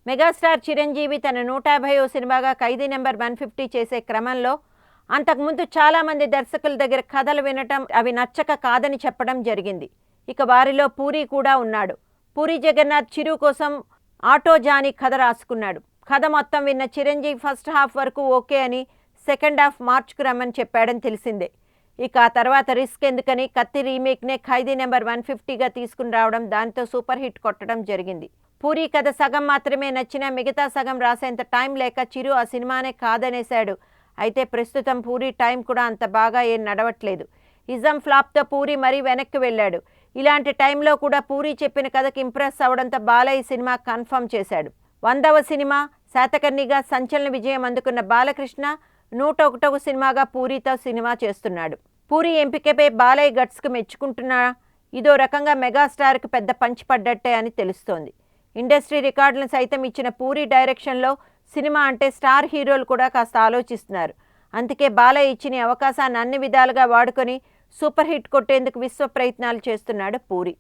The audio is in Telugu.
మెగాస్టార్ చిరంజీవి తన 150వ సినిమాగా ఖైదీ నెంబర్ 150 చేసే క్రమంలో అంతకుముందు చాలామంది దర్శకుల దగ్గర కథలు వినటం అవి నచ్చక కాదని చెప్పడం జరిగింది. ఇక వారిలో పూరి కూడా ఉన్నాడు. పూరి జగన్నాథ్ చిరు కోసం ఆటో జానీ కథ రాసుకున్నాడు. కథ మొత్తం విన్న చిరంజీవి ఫస్ట్ హాఫ్ వరకు ఓకే అని సెకండ్ హాఫ్ మార్చుకు రమ్మని చెప్పాడని తెలిసిందే. ఇక ఆ తర్వాత రిస్క్ ఎందుకని కత్తి రీమేక్నే ఖైదీ నెంబర్ 150గా తీసుకుని రావడం, దాంతో సూపర్ హిట్ కొట్టడం జరిగింది. పూరి కథ సగం మాత్రమే నచ్చినా మిగతా సగం రాసేంత టైం లేక చిరు ఆ సినిమానే కాదనేశాడు. అయితే ప్రస్తుతం పూరి టైం కూడా అంత బాగా ఏం నడవట్లేదు. ఇజం ఫ్లాప్తో పూరి మరీ వెనక్కి వెళ్ళాడు. ఇలాంటి టైంలో కూడా పూరి చెప్పిన కథకి ఇంప్రెస్ అవడంతో బాలయ్య సినిమా కన్ఫర్మ్ చేశాడు. 100వ సినిమా శాతకర్ణిగా సంచలన విజయం అందుకున్న బాలకృష్ణ 101వ సినిమాగా పూరితో సినిమా చేస్తున్నాడు. పూరి ఎంపికపై బాలయ్య గట్స్కు మెచ్చుకుంటున్నా ఇదో రకంగా మెగాస్టార్కి పెద్ద పంచి పడ్డట్టే అని తెలుస్తోంది. ఇండస్ట్రీ రికార్డులను సైతం ఇచ్చిన పూరి డైరెక్షన్లో సినిమా అంటే స్టార్ హీరోలు కూడా కాస్త ఆలోచిస్తున్నారు. అందుకే బాలయ్య ఇచ్చిన అవకాశాన్ని అన్ని విధాలుగా వాడుకొని సూపర్ హిట్ కొట్టేందుకు విశ్వ ప్రయత్నాలు చేస్తున్నాడు పూరి.